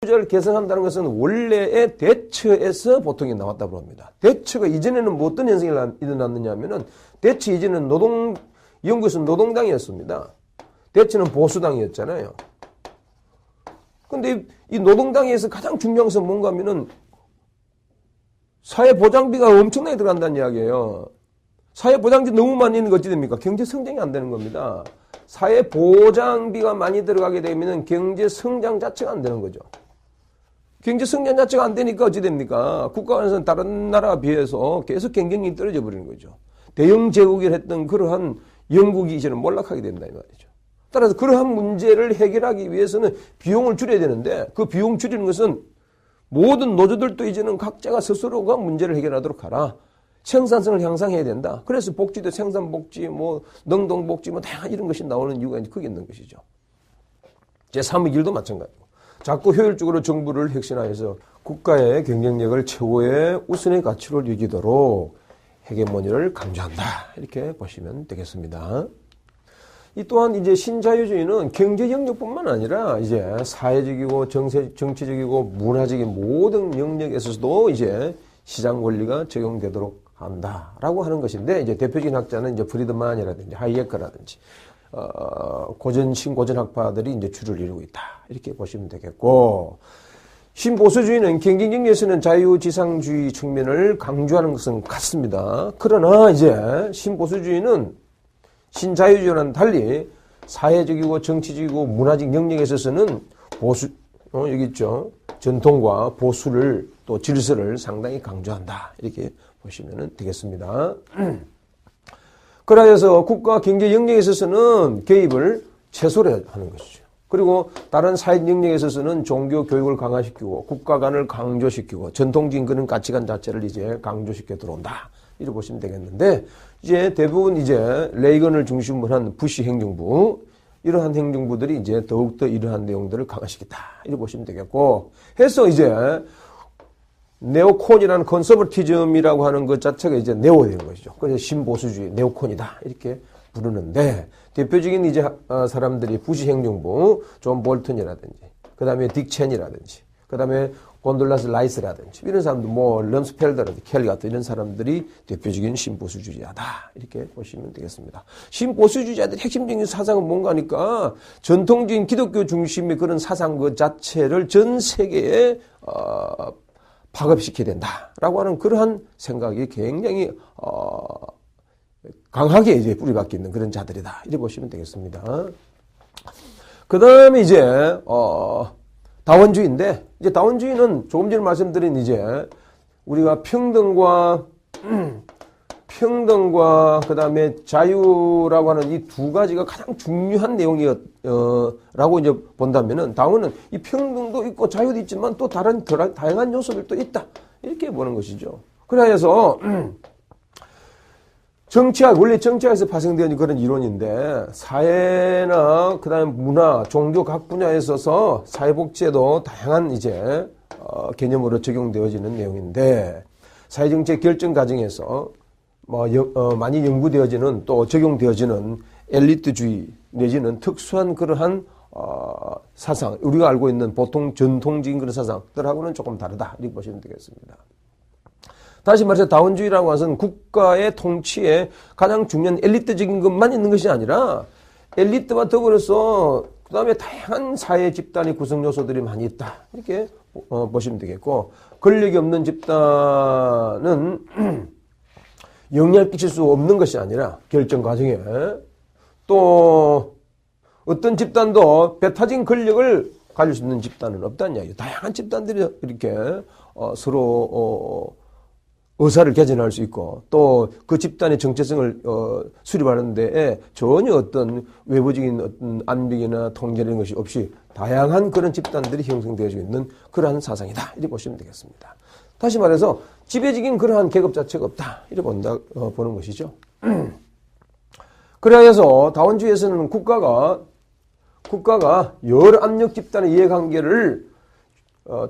사회주의를 개선한다는 것은 원래의 대처에서 보통이 나왔다고 합니다. 대처가 이전에는 뭐 어떤 현상이 일어났느냐 하면은 대처 이전에는 영국에서 노동당이었습니다. 대처는 보수당이었잖아요. 근데 이 노동당에서 가장 중요한 것은 뭔가 하면은 사회보장비가 엄청나게 들어간다는 이야기예요. 사회보장비 너무 많이 있는 거 어찌 됩니까? 경제 성장이 안 되는 겁니다. 사회보장비가 많이 들어가게 되면 경제 성장 자체가 안 되는 거죠. 경제 성장 자체가 안 되니까 어찌 됩니까? 국가에서는 다른 나라에 비해서 계속 경쟁력이 떨어져 버리는 거죠. 대영 제국을 했던 그러한 영국이 이제는 몰락하게 된다 이 말이죠. 따라서 그러한 문제를 해결하기 위해서는 비용을 줄여야 되는데 그 비용 줄이는 것은 모든 노조들도 이제는 각자가 스스로가 문제를 해결하도록 하라. 생산성을 향상해야 된다. 그래서 복지도 생산복지, 뭐 능동복지, 뭐 다양한 이런 것이 나오는 이유가 이제 크게 있는 것이죠. 제3의1도 마찬가지고. 자꾸 효율적으로 정부를 혁신하여서 국가의 경쟁력을 최고의 우선의 가치로 여기도록 헤게모니를 강조한다. 이렇게 보시면 되겠습니다. 이 또한 이제 신자유주의는 경제 영역뿐만 아니라 이제 사회적이고 정치적이고 문화적인 모든 영역에서도 이제 시장 원리가 적용되도록 한다라고 하는 것인데 이제 대표적인 학자는 이제 프리드만이라든지 하이에커라든지 신고전 학파들이 이제 주를 이루고 있다. 이렇게 보시면 되겠고 신보수주의는 경쟁력에서는 자유지상주의 측면을 강조하는 것은 같습니다. 그러나 이제 신보수주의는 신자유주의와는 달리 사회적이고 정치적이고 문화적 영역에 있어서는 여기 있죠. 전통과 보수를 또 질서를 상당히 강조한다. 이렇게 보시면 되겠습니다. 그래서 국가 경제 영역에 있어서는 개입을 최소로 하는 것이죠. 그리고 다른 사회 영역에 있어서는 종교 교육을 강화시키고 국가 간을 강조시키고 전통적인 그런 가치관 자체를 이제 강조시켜 들어온다. 이렇게 보시면 되겠는데 이제 대부분 이제 레이건을 중심으로 한 부시 행정부 이러한 행정부들이 이제 더욱더 이러한 내용들을 강화시켰다. 이렇게 보시면 되겠고 해서 이제 네오콘이라는 컨서버티즘이라고 하는 것 자체가 이제 네오되는 것이죠. 그래서 신보수주의, 네오콘이다. 이렇게 부르는데 대표적인 이제 사람들이 부시 행정부, 존 볼턴이라든지, 그 다음에 딕 첸이라든지, 그 다음에 곤돌라스 라이스라든지, 이런 사람들, 뭐, 럼스펠더라든지, 켈리 같은 이런 사람들이 대표적인 신보수주의자다. 이렇게 보시면 되겠습니다. 신보수주의자들의 핵심적인 사상은 뭔가 하니까 전통적인 기독교 중심의 그런 사상 그 자체를 전 세계에, 파급시켜야 된다라고 하는 그러한 생각이 굉장히 강하게 이제 뿌리박혀 있는 그런 자들이다. 이렇게 보시면 되겠습니다. 그 다음에 이제 다원주의인데 이제 다원주의는 조금 전에 말씀드린 이제 우리가 평등과 그 다음에 자유라고 하는 이 두 가지가 가장 중요한 내용이라고 이제 본다면은 다원은 이 평등도 있고 자유도 있지만 또 다른 다양한 요소들도 있다. 이렇게 보는 것이죠. 그래서 원래 정치학에서 파생되는 그런 이론인데 사회나 그 다음에 문화, 종교 각 분야에 있어서 사회복지에도 다양한 이제 개념으로 적용되어지는 내용인데 사회정책 결정 과정에서 많이 연구되어지는 또 적용되어지는 엘리트주의 내지는 특수한 그러한 사상, 우리가 알고 있는 보통 전통적인 그런 사상들하고는 조금 다르다. 이렇게 보시면 되겠습니다. 다시 말해서 다원주의라고 하는 것은 국가의 통치에 가장 중요한 엘리트적인 것만 있는 것이 아니라 엘리트와 더불어서 그 다음에 다양한 사회 집단의 구성 요소들이 많이 있다. 이렇게 보시면 되겠고 권력이 없는 집단은 영향을 끼칠 수 없는 것이 아니라 결정 과정에 또 어떤 집단도 배타적인 권력을 가질 수 있는 집단은 없다는 이야기죠. 다양한 집단들이 이렇게 서로 의사를 개진할 수 있고 또 그 집단의 정체성을 수립하는 데에 전혀 어떤 외부적인 어떤 압력이나 통제라는 것이 없이 다양한 그런 집단들이 형성되어지고 있는 그러한 사상이다. 이렇게 보시면 되겠습니다. 다시 말해서 지배적인 그러한 계급 자체가 없다. 이렇게 보는 것이죠. 그래서 다원주의에서는 국가가 여러 압력 집단의 이해관계를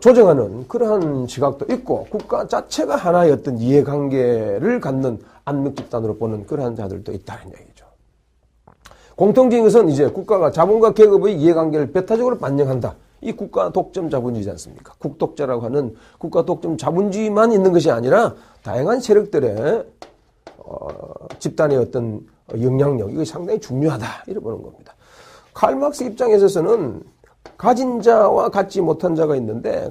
조정하는 그러한 시각도 있고 국가 자체가 하나의 어떤 이해관계를 갖는 압력 집단으로 보는 그러한 자들도 있다는 얘기죠. 공통적인 것은 이제 국가가 자본과 계급의 이해관계를 배타적으로 반영한다. 이 국가 독점 자본주의지 않습니까? 국독자라고 하는 국가 독점 자본주의만 있는 것이 아니라 다양한 세력들의 집단의 어떤 영향력, 이거 상당히 중요하다 이렇게 보는 겁니다. 칼 막스 입장에 있어서는 가진 자와 갖지 못한 자가 있는데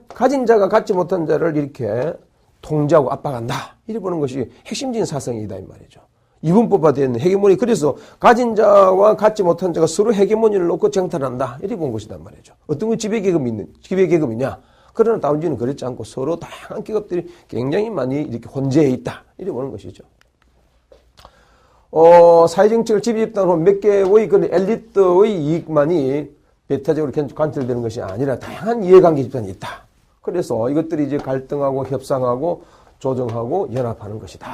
가진 자가 갖지 못한 자를 이렇게 통제하고 압박한다 이렇게 보는 것이 핵심적인 사상이다 이 말이죠. 이분법화된 헤게모니, 그래서 가진 자와 갖지 못한 자가 서로 헤게모니를 놓고 정탈한다 이렇게 본 것이단 말이죠. 어떤 건 지배계급이냐, 그러나 다운주의는 그렇지 않고 서로 다양한 계급들이 굉장히 많이 이렇게 혼재해 있다 이렇게 보는 것이죠. 사회정책을 지배집단으로 몇 개의 그 엘리트의 이익만이 배타적으로 관철되는 것이 아니라 다양한 이해관계 집단이 있다. 그래서 이것들이 이제 갈등하고 협상하고 조정하고 연합하는 것이다.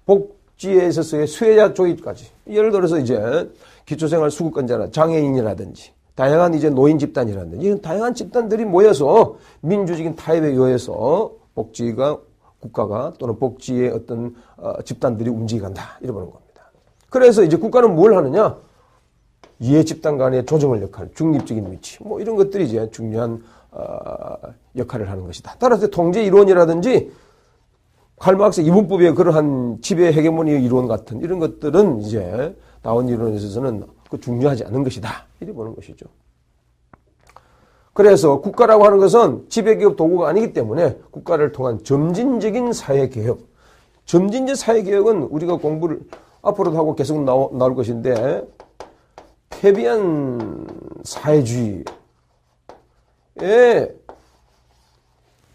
복지에 있어서의 수혜자 조직까지. 예를 들어서 이제 기초생활 수급권자나 장애인이라든지 다양한 이제 노인 집단이라든지 이런 다양한 집단들이 모여서 민주적인 타협에 의해서 복지가 국가가 또는 복지의 어떤 집단들이 움직여간다 이렇게 보는 겁니다. 그래서 이제 국가는 뭘 하느냐? 이해 집단 간의 조정을 역할, 중립적인 위치, 뭐 이런 것들이 이제 중요한 역할을 하는 것이다. 따라서 통제 이론이라든지 칼 막스 이분법의 그러한 지배 헤게모니의 이론 같은 이런 것들은 이제 다운 이론에 있어서는 중요하지 않은 것이다 이렇게 보는 것이죠. 그래서 국가라고 하는 것은 지배개혁 도구가 아니기 때문에 국가를 통한 점진적인 사회개혁, 점진적 사회개혁은 우리가 공부를 앞으로도 하고 계속 나올 것인데 패배한 사회주의의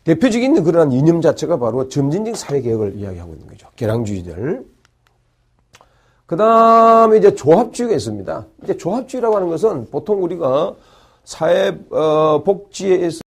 대표적인 그러한 이념 자체가 바로 점진적 사회개혁을 이야기하고 있는 거죠. 개량주의들. 그 다음에 이제 조합주의가 있습니다. 이제 조합주의라고 하는 것은 보통 우리가 사회, 복지에서